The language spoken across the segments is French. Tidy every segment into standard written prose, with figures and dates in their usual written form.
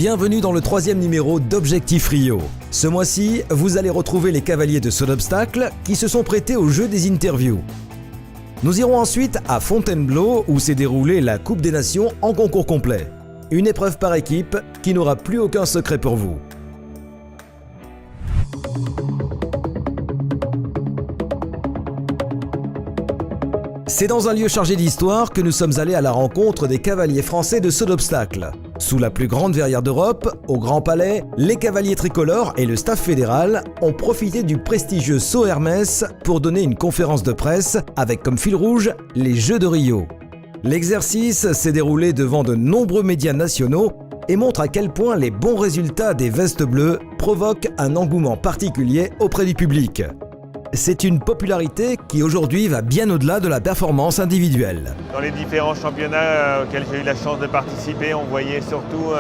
Bienvenue dans le 3e numéro d'Objectif Rio. Ce mois-ci, vous allez retrouver les cavaliers de saut d'obstacle qui se sont prêtés au jeu des interviews. Nous irons ensuite à Fontainebleau où s'est déroulée la Coupe des Nations en concours complet. Une épreuve par équipe qui n'aura plus aucun secret pour vous. C'est dans un lieu chargé d'histoire que nous sommes allés à la rencontre des cavaliers français de saut d'obstacle. Sous la plus grande verrière d'Europe, au Grand Palais, les cavaliers tricolores et le staff fédéral ont profité du prestigieux saut Hermès pour donner une conférence de presse avec comme fil rouge les Jeux de Rio. L'exercice s'est déroulé devant de nombreux médias nationaux et montre à quel point les bons résultats des vestes bleues provoquent un engouement particulier auprès du public. C'est une popularité qui aujourd'hui va bien au-delà de la performance individuelle. Dans les différents championnats auxquels j'ai eu la chance de participer, on voyait surtout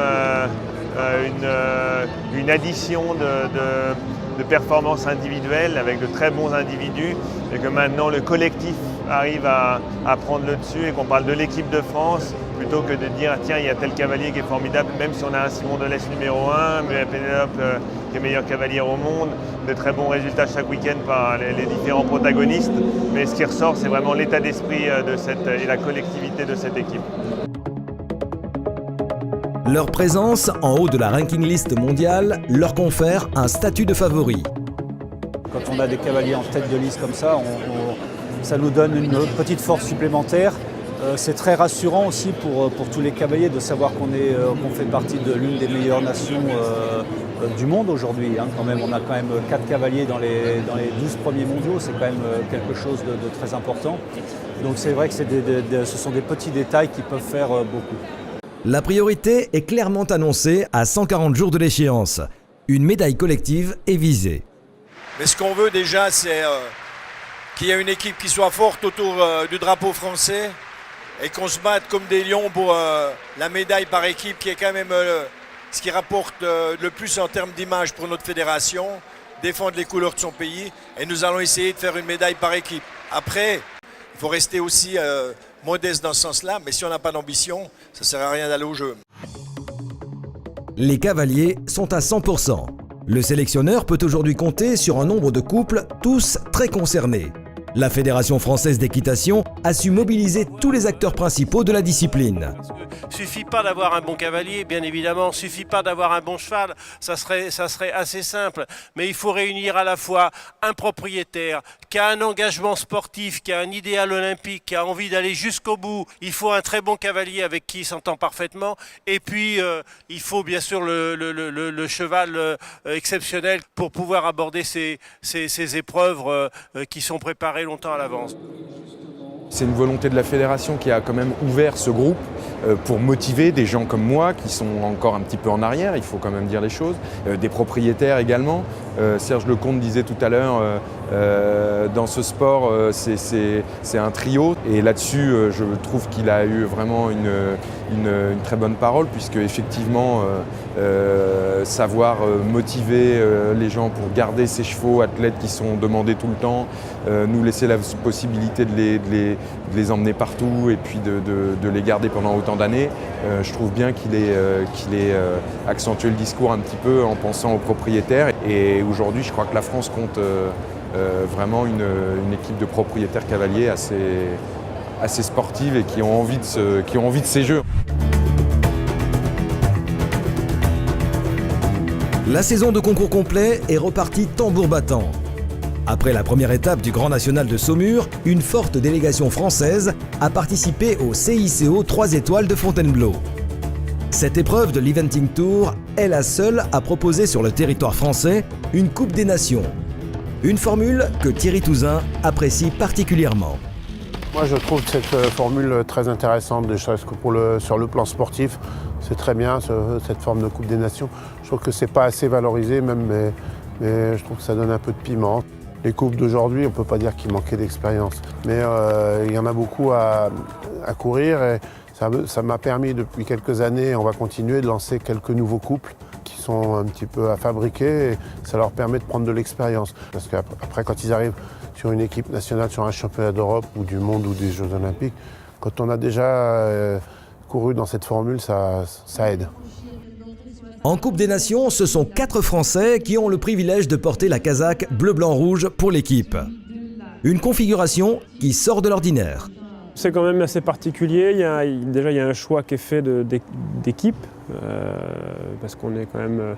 une addition de performances individuelles avec de très bons individus et que maintenant le collectif arrive à prendre le dessus et qu'on parle de l'équipe de France plutôt que de dire tiens il y a tel cavalier qui est formidable, même si on a un Simon Delestre numéro 1, mais Pénélope qui est meilleure cavalière au monde, de très bons résultats chaque week-end par les différents protagonistes. Mais ce qui ressort, c'est vraiment l'état d'esprit et la collectivité de cette équipe. Leur présence en haut de la ranking list mondiale leur confère un statut de favori. Quand on a des cavaliers en tête de liste comme ça, ça nous donne une petite force supplémentaire. C'est très rassurant aussi pour tous les cavaliers de savoir qu'on fait partie de l'une des meilleures nations du monde aujourd'hui. Quand même, on a quand même 4 cavaliers dans les 12 premiers mondiaux, c'est quand même quelque chose de très important. Donc c'est vrai que ce sont des petits détails qui peuvent faire beaucoup. La priorité est clairement annoncée à 140 jours de l'échéance. Une médaille collective est visée. Mais ce qu'on veut déjà, c'est qu'il y ait une équipe qui soit forte autour du drapeau français et qu'on se batte comme des lions pour la médaille par équipe qui est quand même ce qui rapporte le plus en termes d'image pour notre fédération, défendre les couleurs de son pays, et nous allons essayer de faire une médaille par équipe. Après, il faut rester aussi modeste dans ce sens-là, mais si on n'a pas d'ambition, ça ne sert à rien d'aller au jeu. Les cavaliers sont à 100%. Le sélectionneur peut aujourd'hui compter sur un nombre de couples, tous très concernés. La Fédération française d'équitation a su mobiliser tous les acteurs principaux de la discipline. Suffit pas d'avoir un bon cavalier, bien évidemment, suffit pas d'avoir un bon cheval, ça serait assez simple. Mais il faut réunir à la fois un propriétaire qui a un engagement sportif, qui a un idéal olympique, qui a envie d'aller jusqu'au bout. Il faut un très bon cavalier avec qui il s'entend parfaitement. Et puis, il faut bien sûr le cheval exceptionnel pour pouvoir aborder ces épreuves qui sont préparées longtemps à l'avance. C'est une volonté de la fédération qui a quand même ouvert ce groupe pour motiver des gens comme moi qui sont encore un petit peu en arrière, il faut quand même dire les choses, des propriétaires également. Serge Lecomte disait tout à l'heure, dans ce sport, c'est un trio. Et là-dessus, je trouve qu'il a eu vraiment une très bonne parole, puisque effectivement, savoir motiver les gens pour garder ces chevaux athlètes qui sont demandés tout le temps, nous laisser la possibilité de les emmener partout et puis de les garder pendant autant d'années. Je trouve bien qu'il ait accentué le discours un petit peu en pensant aux propriétaires. Et aujourd'hui, je crois que la France compte vraiment une équipe de propriétaires cavaliers assez sportive et qui ont envie de ces jeux. La saison de concours complet est repartie tambour battant. Après la première étape du Grand National de Saumur, une forte délégation française a participé au CICO 3 étoiles de Fontainebleau. Cette épreuve de l'Eventing Tour est la seule à proposer sur le territoire français une Coupe des Nations. Une formule que Thierry Touzin apprécie particulièrement. Moi je trouve cette formule très intéressante, déjà sur le plan sportif. C'est très bien cette forme de Coupe des Nations. Je trouve que c'est pas assez valorisé même, mais je trouve que ça donne un peu de piment. Les coupes d'aujourd'hui, on ne peut pas dire qu'il manquait d'expérience. Mais il y en a beaucoup à courir et ça m'a permis depuis quelques années, on va continuer de lancer quelques nouveaux couples qui sont un petit peu à fabriquer et ça leur permet de prendre de l'expérience. Parce qu'après, quand ils arrivent sur une équipe nationale, sur un championnat d'Europe ou du monde ou des Jeux Olympiques, quand on a déjà couru dans cette formule, ça aide. En Coupe des Nations, ce sont 4 Français qui ont le privilège de porter la casaque bleu-blanc-rouge pour l'équipe. Une configuration qui sort de l'ordinaire. C'est quand même assez particulier. Déjà, il y a un choix qui est fait d'équipe, parce qu'on est quand même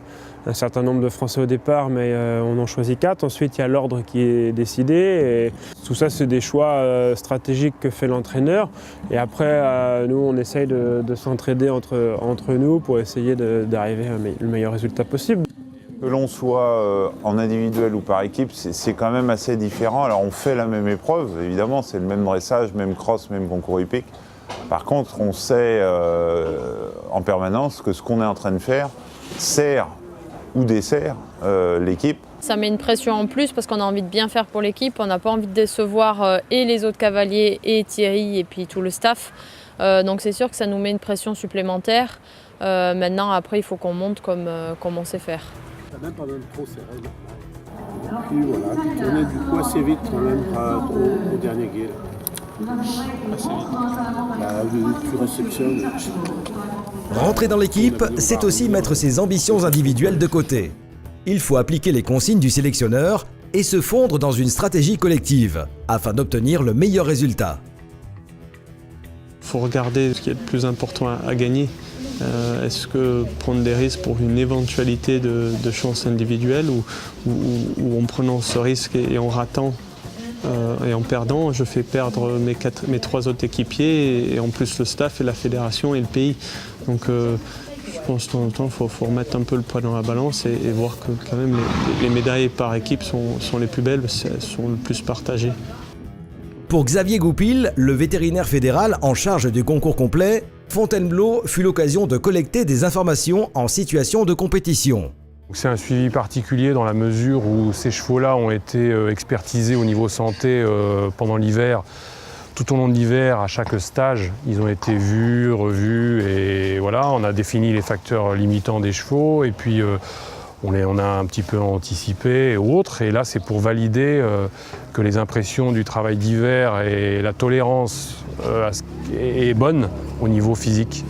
un certain nombre de Français au départ, mais on en choisit 4. Ensuite, il y a l'ordre qui est décidé. Et tout ça, c'est des choix stratégiques que fait l'entraîneur. Et après, nous, on essaye de s'entraider entre nous pour essayer d'arriver au meilleur résultat possible. Que l'on soit en individuel ou par équipe, c'est quand même assez différent. Alors on fait la même épreuve, évidemment, c'est le même dressage, même cross, même concours hippique. Par contre, on sait en permanence que ce qu'on est en train de faire sert ou dessert l'équipe. Ça met une pression en plus parce qu'on a envie de bien faire pour l'équipe. On n'a pas envie de décevoir et les autres cavaliers et Thierry et puis tout le staff. Donc c'est sûr que ça nous met une pression supplémentaire. Maintenant, après, il faut qu'on monte comme on sait faire. Même pas même trop serré. Et puis voilà, tu tournais du coup assez vite quand même au dernier guet. Assez vite. Tu réceptionnes. Rentrer dans l'équipe, c'est aussi mettre ses ambitions individuelles de côté. Il faut appliquer les consignes du sélectionneur et se fondre dans une stratégie collective afin d'obtenir le meilleur résultat. Il faut regarder ce qui est le plus important à gagner. Est-ce que prendre des risques pour une éventualité de chance individuelle ou en prenant ce risque et en ratant et en perdant, je fais perdre mes 3 autres équipiers et en plus le staff et la fédération et le pays. Donc je pense que de temps en temps, il faut remettre un peu le poids dans la balance et voir que quand même les médailles par équipe sont les plus belles, sont le plus partagées. Pour Xavier Goupil, le vétérinaire fédéral en charge du concours complet, Fontainebleau fut l'occasion de collecter des informations en situation de compétition. C'est un suivi particulier dans la mesure où ces chevaux-là ont été expertisés au niveau santé pendant l'hiver. Tout au long de l'hiver, à chaque stage, ils ont été vus, revus et voilà, on a défini les facteurs limitants des chevaux et puis on a un petit peu anticipé et autres. Et là, c'est pour valider que les impressions du travail d'hiver et la tolérance est bonne au niveau physique.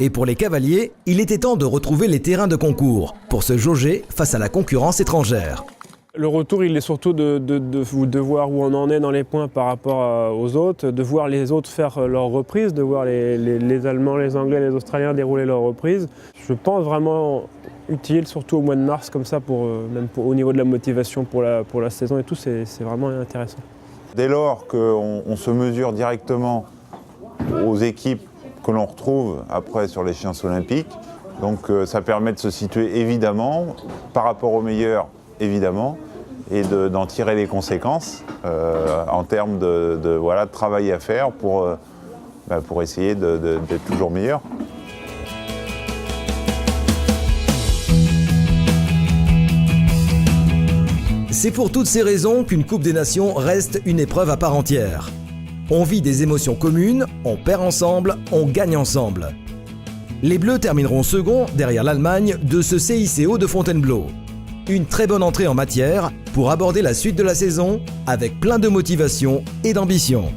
Et pour les cavaliers, il était temps de retrouver les terrains de concours pour se jauger face à la concurrence étrangère. Le retour, il est surtout de voir où on en est dans les points par rapport aux autres, de voir les autres faire leur reprise, de voir les Allemands, les Anglais, les Australiens dérouler leur reprise. Je pense vraiment utile, surtout au mois de mars, comme ça, au niveau de la motivation pour la saison et tout, c'est vraiment intéressant. Dès lors qu'on se mesure directement aux équipes que l'on retrouve après sur l'échéance olympique, donc ça permet de se situer évidemment par rapport aux meilleurs, évidemment, et d'en tirer les conséquences en termes de travail à faire pour essayer d'être toujours meilleur. C'est pour toutes ces raisons qu'une Coupe des Nations reste une épreuve à part entière. On vit des émotions communes, on perd ensemble, on gagne ensemble. Les Bleus termineront second derrière l'Allemagne de ce CICO de Fontainebleau. Une très bonne entrée en matière pour aborder la suite de la saison avec plein de motivation et d'ambition.